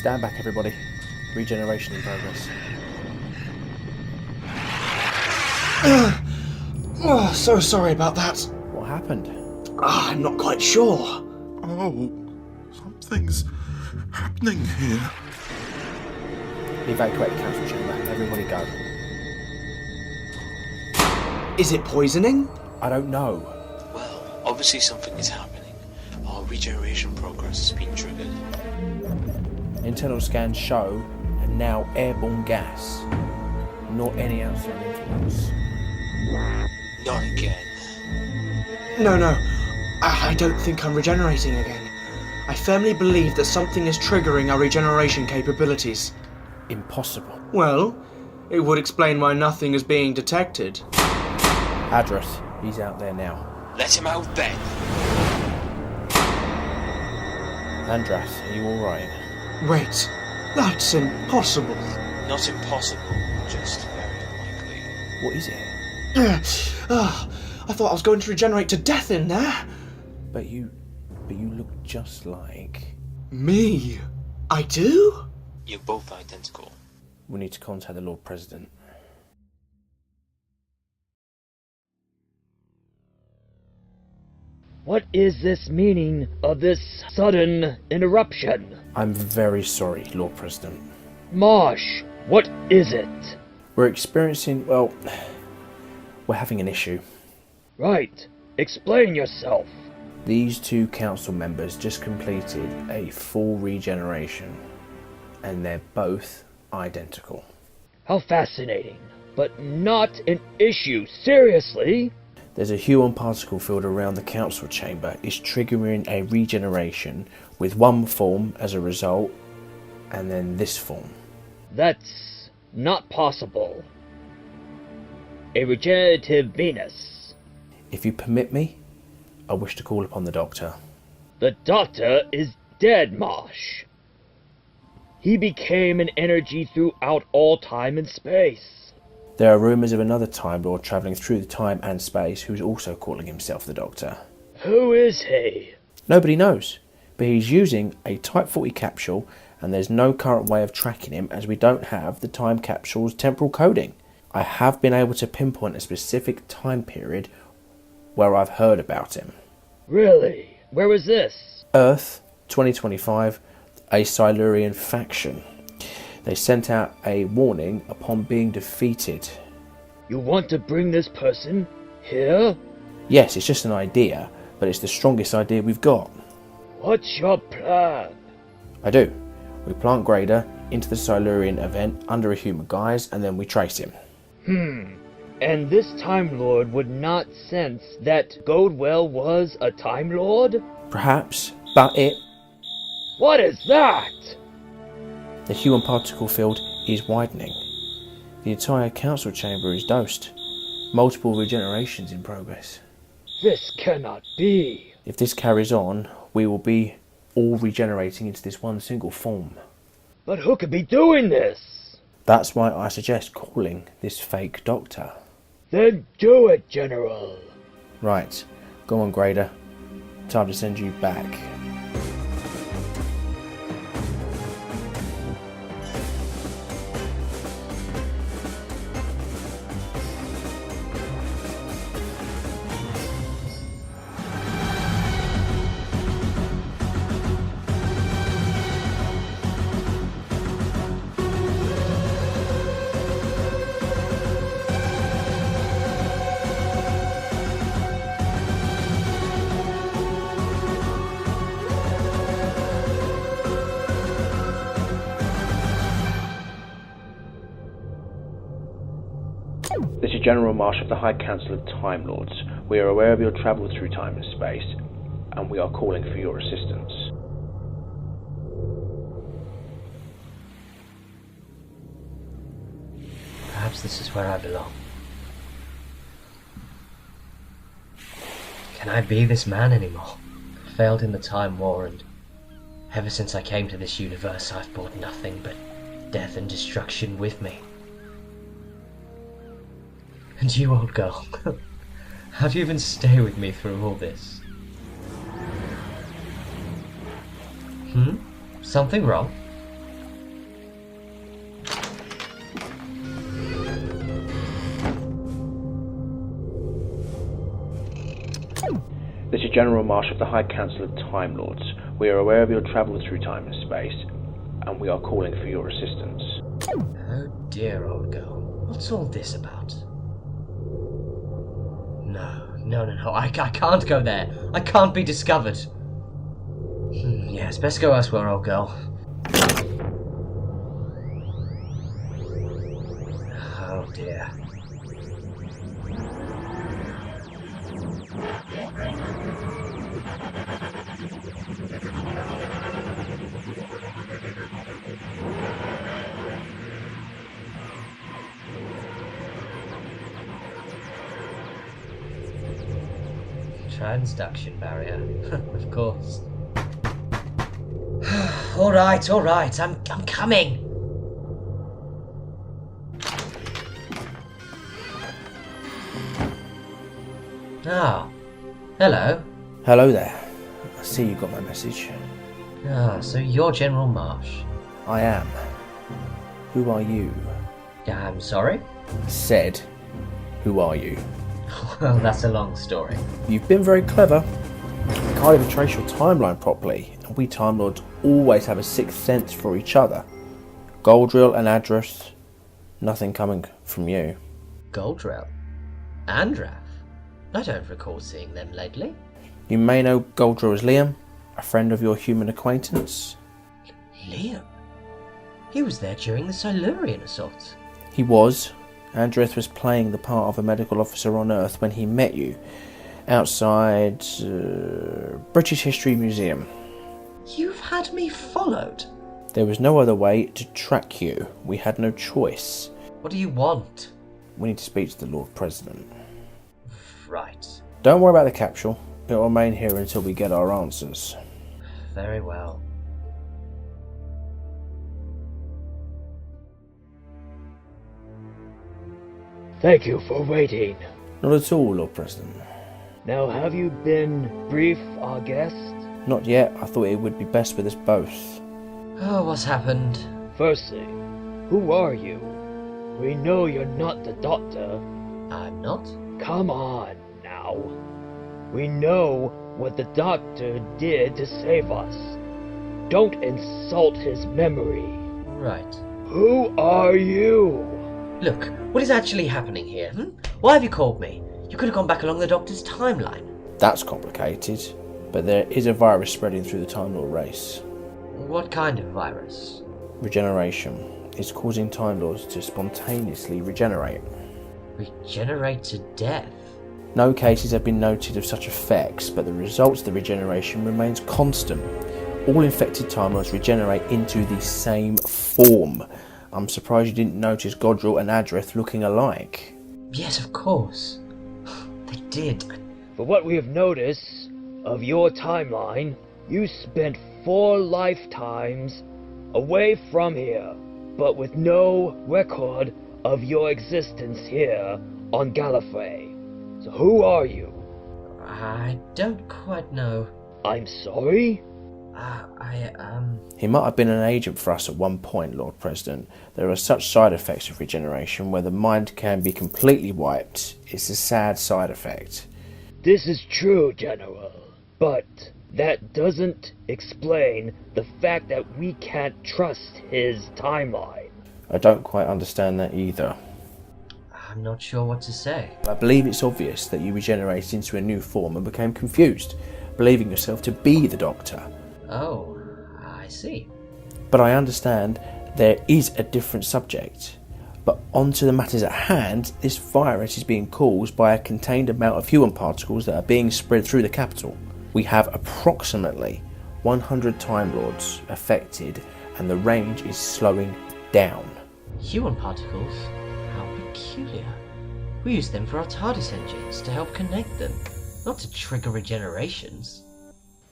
Stand back, everybody. Regeneration in progress. So sorry about that. What happened? I'm not quite sure. Oh, something's happening here. Evacuate the council chamber. Everybody go. Is it poisoning? I don't know. Well, obviously something is happening. Our regeneration progress has been triggered. Internal scans show a now airborne gas, not any outside influence. Not again. No. I don't think I'm regenerating again. I firmly believe that something is triggering our regeneration capabilities. Impossible. Well, it would explain why nothing is being detected. Andrath, he's out there now. Let him out then. Andrath, are you alright? Wait, that's impossible. Not impossible, just very unlikely. What is it? I thought I was going to regenerate to death in there. But you look just like... Me? I do? You're both identical. We need to contact the Lord President. What is this meaning of this sudden interruption? I'm very sorry, Lord President. Marsh, what is it? We're experiencing, well, we're having an issue. Right, explain yourself. These two council members just completed a full regeneration, and they're both identical. How fascinating, but not an issue, seriously? There's a hue and particle field around the council chamber is triggering a regeneration with one form as a result, and then this form. That's not possible. A regenerative Venus. If you permit me, I wish to call upon the doctor. The Doctor is dead, Marsh. He became an energy throughout all time and space. There are rumours of another Time Lord travelling through the time and space who's also calling himself the Doctor. Who is he? Nobody knows, but he's using a Type 40 capsule, and there's no current way of tracking him as we don't have the time capsule's temporal coding. I have been able to pinpoint a specific time period where I've heard about him. Really? Where was this? Earth, 2025, a Silurian faction. They sent out a warning upon being defeated. You want to bring this person here? Yes, it's just an idea, but it's the strongest idea we've got. What's your plan? I do. We plant Greydar into the Silurian event under a human guise, and then we trace him. And this Time Lord would not sense that Goldrell was a Time Lord? Perhaps, but it... What is that? The hue and particle field is widening. The entire council chamber is dosed. Multiple regenerations in progress. This cannot be. If this carries on, we will be all regenerating into this one single form. But who could be doing this? That's why I suggest calling this fake doctor. Then do it, General. Right, go on, Greydar. Time to send you back. This is General Marsh of the High Council of Timelords. We are aware of your travel through time and space, and we are calling for your assistance. Perhaps this is where I belong. Can I be this man anymore? I failed in the Time War, and ever since I came to this universe, I've brought nothing but death and destruction with me. And you, old girl, how do you even stay with me through all this? Something wrong? This is General Marsh of the High Council of Timelords. We are aware of your travel through time and space, and we are calling for your assistance. Oh dear, old girl. What's all this about? No. I can't go there. I can't be discovered. Yes, best go elsewhere, old girl. Oh dear. Transduction barrier, of course. All right, I'm coming. Ah, hello. Hello there. I see you got my message. Ah, so you're General Marsh. I am. Who are you? I'm sorry? Said, who are you? Well, that's a long story. You've been very clever. You can't even trace your timeline properly, and we Time Lords always have a sixth sense for each other. Goldrell and Andrath, nothing coming from you. Goldrell? Andrath? I don't recall seeing them lately. You may know Goldrell as Liam, a friend of your human acquaintance. Liam? He was there during the Silurian assault. He was. Andrath was playing the part of a medical officer on Earth when he met you, outside British History Museum. You've had me followed? There was no other way to track you. We had no choice. What do you want? We need to speak to the Lord President. Right. Don't worry about the capsule. It will remain here until we get our answers. Very well. Thank you for waiting. Not at all, Lord President. Now, have you been brief, our guest? Not yet. I thought it would be best with us both. Oh, what's happened? Firstly, who are you? We know you're not the Doctor. I'm not? Come on, now. We know what the Doctor did to save us. Don't insult his memory. Right. Who are you? Look, what is actually happening here? Why have you called me? You could have gone back along the Doctor's timeline. That's complicated, but there is a virus spreading through the Time Lord race. What kind of virus? Regeneration. It's causing Time Lords to spontaneously regenerate. Regenerate to death? No cases have been noted of such effects, but the results of the regeneration remains constant. All infected Time Lords regenerate into the same form. I'm surprised you didn't notice Goldrell and Andrath looking alike. Yes, of course. They did. For what we have noticed of your timeline, you spent 4 lifetimes away from here, but with no record of your existence here on Gallifrey. So who are you? I don't quite know. I'm sorry? He might have been an agent for us at one point, Lord President. There are such side effects of regeneration where the mind can be completely wiped. It's a sad side effect. This is true, General, but that doesn't explain the fact that we can't trust his timeline. I don't quite understand that either. I'm not sure what to say. I believe it's obvious that you regenerated into a new form and became confused, believing yourself to be the Doctor. Oh, I see. But I understand there is a different subject. But onto the matters at hand, this virus is being caused by a contained amount of human particles that are being spread through the capital. We have approximately 100 Time Lords affected, and the range is slowing down. Human particles? How peculiar. We use them for our TARDIS engines to help connect them, not to trigger regenerations.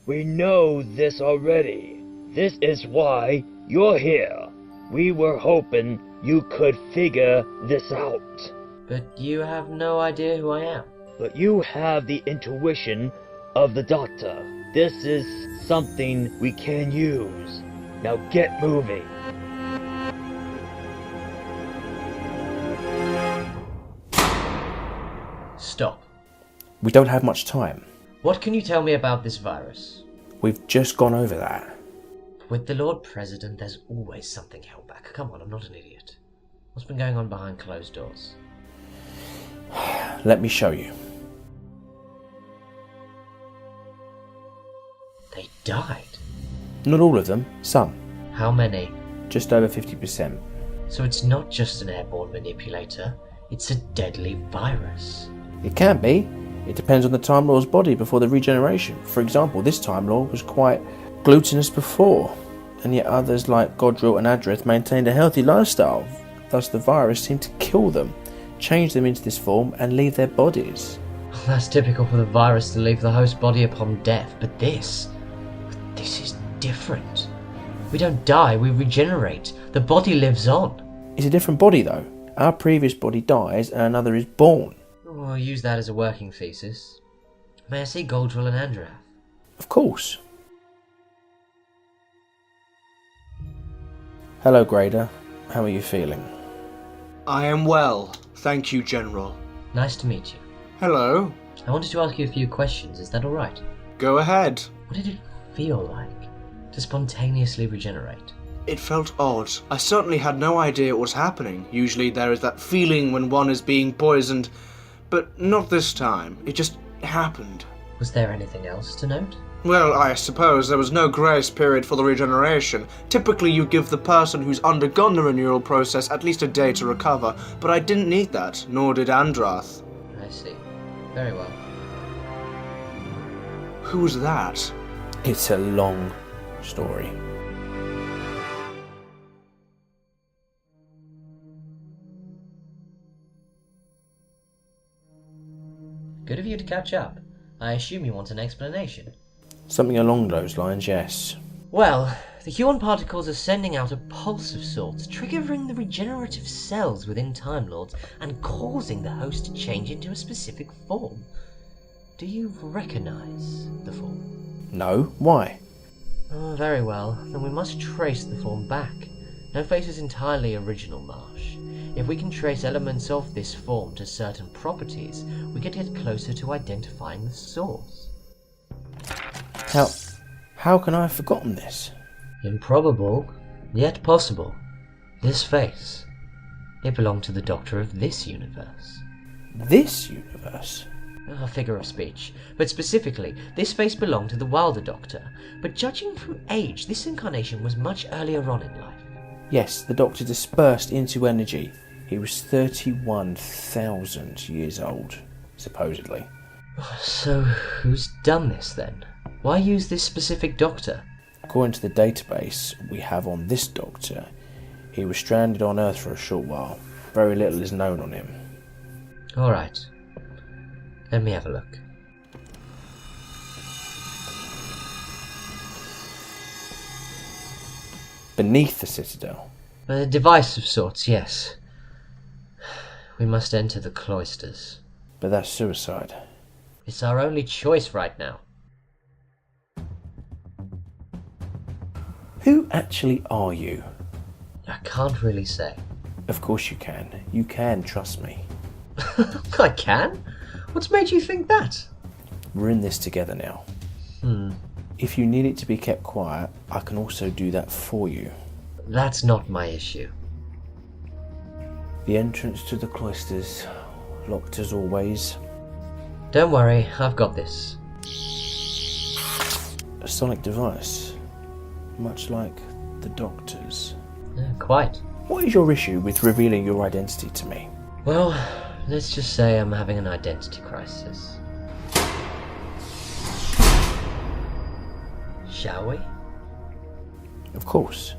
We know this already. This is why you're here. We were hoping you could figure this out. But you have no idea who I am. But you have the intuition of the Doctor. This is something we can use. Now get moving. Stop. We don't have much time. What can you tell me about this virus? We've just gone over that. With the Lord President, there's always something held back. Come on, I'm not an idiot. What's been going on behind closed doors? Let me show you. They died. Not all of them, some. How many? Just over 50%. So it's not just an airborne manipulator, it's a deadly virus. It can be. It depends on the Time Lord's body before the regeneration. For example, this Time Lord was quite glutinous before, and yet others like Goldrell and Andrath maintained a healthy lifestyle. Thus the virus seemed to kill them, change them into this form, and leave their bodies. That's typical for the virus to leave the host body upon death, but this is different. We don't die, we regenerate. The body lives on. It's a different body though. Our previous body dies and another is born. I'll use that as a working thesis. May I see Goldrell and Andrath? Of course. Hello, Greydar. How are you feeling? I am well, thank you, General. Nice to meet you. Hello. I wanted to ask you a few questions, is that alright? Go ahead. What did it feel like to spontaneously regenerate? It felt odd. I certainly had no idea what was happening. Usually there is that feeling when one is being poisoned, but not this time. It just happened. Was there anything else to note? Well, I suppose there was no grace period for the regeneration. Typically you give the person who's undergone the renewal process at least a day to recover, but I didn't need that, nor did Andrath. I see. Very well. Who's that? It's a long story. Good of you to catch up. I assume you want an explanation. Something along those lines, yes. Well, the Huon particles are sending out a pulse of sorts, triggering the regenerative cells within Time Lords and causing the host to change into a specific form. Do you recognise the form? No, why? Oh, very well. Then we must trace the form back. No face is entirely original, Marsh. If we can trace elements of this form to certain properties, we could get closer to identifying the source. How can I have forgotten this? Improbable, yet possible. This face. It belonged to the Doctor of this universe. This universe? A figure of speech. But specifically, this face belonged to the Wilder Doctor. But judging from age, this incarnation was much earlier on in life. Yes, the Doctor dispersed into energy. He was 31,000 years old, supposedly. So, who's done this then? Why use this specific Doctor? According to the database we have on this Doctor, he was stranded on Earth for a short while. Very little is known on him. Alright. Let me have a look. Beneath the Citadel. A device of sorts, yes. We must enter the cloisters. But that's suicide. It's our only choice right now. Who actually are you? I can't really say. Of course you can. You can, trust me. I can? What's made you think that? We're in this together now. If you need it to be kept quiet, I can also do that for you. That's not my issue. The entrance to the cloisters, locked as always. Don't worry, I've got this. A sonic device, much like the Doctor's. Quite. What is your issue with revealing your identity to me? Well, let's just say I'm having an identity crisis. Shall we? Of course.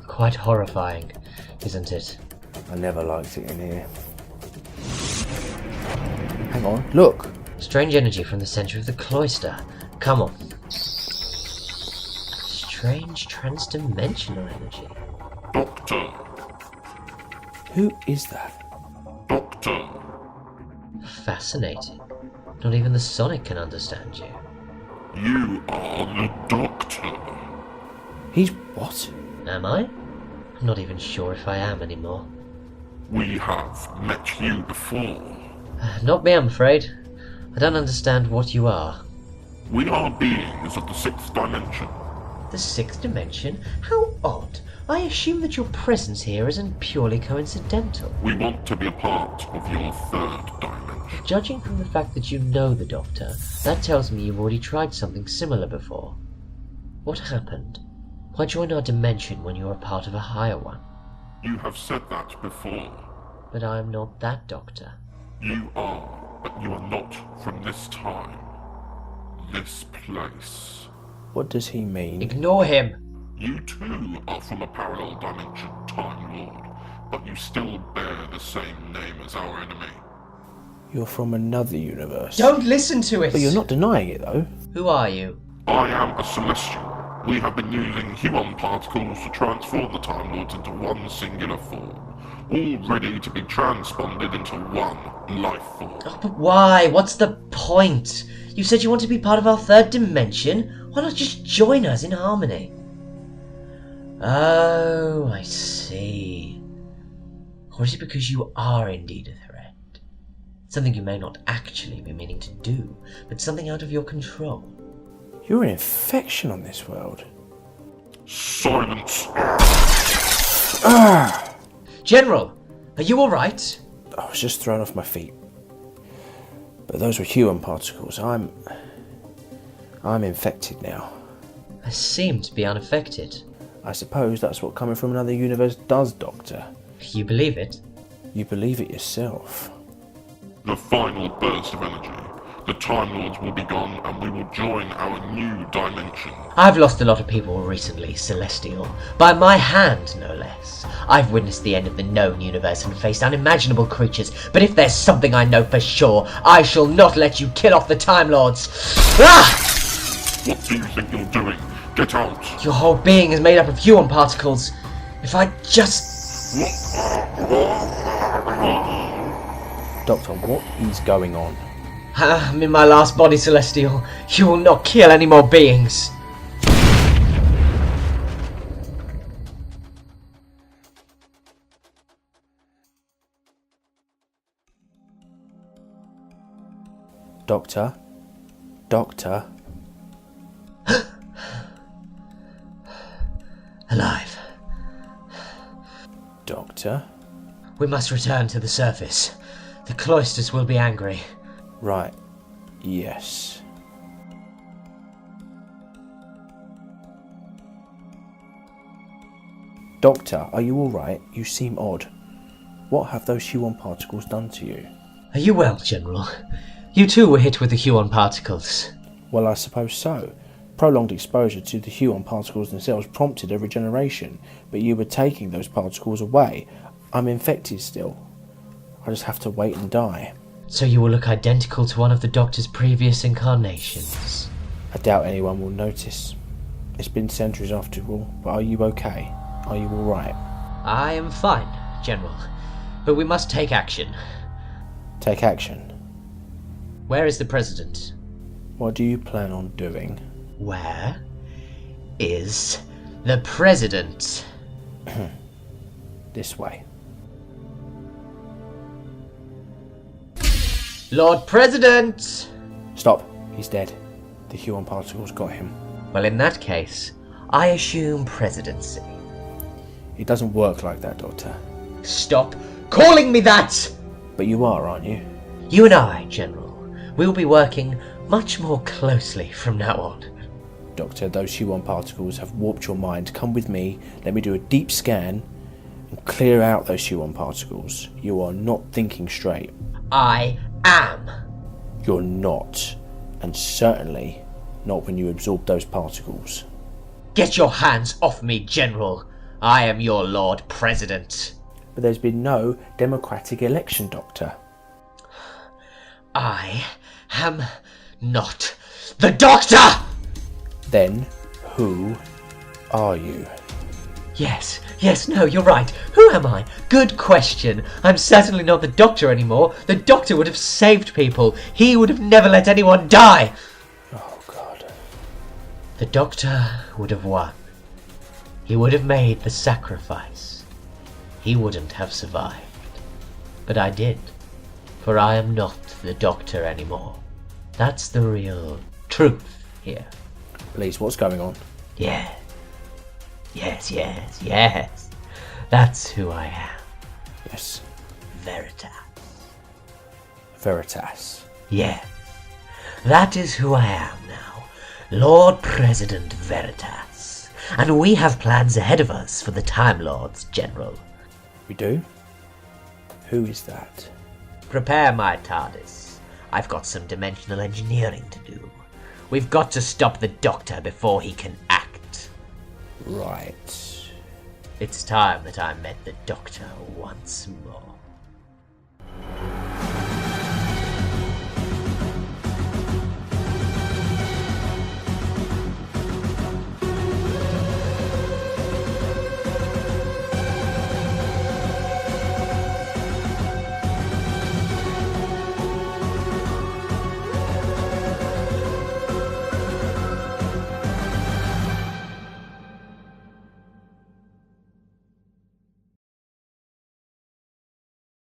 Quite horrifying, isn't it? I never liked it in here. Hang on, look! Strange energy from the center of the cloister. Come on. Strange transdimensional energy. Doctor! Who is that? Doctor! Fascinating. Not even the Sonic can understand you. You are the Doctor! He's what? Am I? I'm not even sure if I am anymore. We have met you before. Not me, I'm afraid. I don't understand what you are. We are beings of the 6th dimension. The 6th dimension? How odd. I assume that your presence here isn't purely coincidental. We want to be a part of your 3rd dimension. Judging from the fact that you know the Doctor, that tells me you've already tried something similar before. What happened? Why join our dimension when you are part of a higher one? You have said that before. But I am not that Doctor. You are, but you are not from this time. This place. What does he mean? Ignore him! You too are from a parallel dimension, Time Lord, but you still bear the same name as our enemy. You're from another universe. Don't listen to it! But you're not denying it, though. Who are you? I am a Celestial. We have been using Huon particles to transform the Time Lords into one singular form, all ready to be transponded into one life form. Oh, but why? What's the point? You said you want to be part of our 3rd dimension? Why not just join us in harmony? Oh, I see. Or is it because you are indeed a threat? Something you may not actually be meaning to do, but something out of your control. You're an infection on this world. Silence! General, are you alright? I was just thrown off my feet. But those were Huon particles. I'm infected now. I seem to be unaffected. I suppose that's what coming from another universe does, Doctor. You believe it? You believe it yourself. The final burst of energy. The Time Lords will be gone and we will join our new dimension. I've lost a lot of people recently, Celestial. By my hand, no less. I've witnessed the end of the known universe and faced unimaginable creatures, but if there's something I know for sure, I shall not let you kill off the Time Lords. Ah! What do you think you're doing? Get out! Your whole being is made up of Huon particles. If I just... Doctor, what is going on? I'm in my last body, Celestial. You will not kill any more beings. Doctor? Doctor? Alive. Doctor? We must return to the surface. The cloisters will be angry. Right. Yes. Doctor, are you alright? You seem odd. What have those Huon particles done to you? Are you well, General? You too were hit with the Huon particles. Well, I suppose so. Prolonged exposure to the Huon particles themselves prompted a regeneration, but you were taking those particles away. I'm infected still. I just have to wait and die. So you will look identical to one of the Doctor's previous incarnations. I doubt anyone will notice. It's been centuries after all, but are you okay? Are you alright? I am fine, General, but we must take action. Take action. Where is the President? What do you plan on doing? Where is the President? This way. Lord President! Stop. He's dead. The Huon particles got him. Well, in that case, I assume presidency. It doesn't work like that, Doctor. Stop calling me that! But you are, aren't you? You and I, General, will be working much more closely from now on. Doctor, those Huon particles have warped your mind. Come with me, let me do a deep scan, and clear out those Huon particles. You are not thinking straight. I am. You're not. And certainly not when you absorb those particles. Get your hands off me, General. I am your Lord President. But there's been no democratic election, Doctor. I am not the Doctor! Then, who are you? Yes, no, you're right. Who am I? Good question. I'm certainly not the Doctor anymore. The Doctor would have saved people. He would have never let anyone die. Oh, God. The Doctor would have won. He would have made the sacrifice. He wouldn't have survived. But I did. For I am not the Doctor anymore. That's the real truth here. Please, what's going on? Yeah. Yes. That's who I am. Yes. Veritas. Veritas. Yes. That is who I am now. Lord President Veritas. And we have plans ahead of us for the Time Lords, General. We do? Who is that? Prepare my TARDIS. I've got some dimensional engineering to do. We've got to stop the Doctor before he can act. Right. It's time that I met the Doctor once more.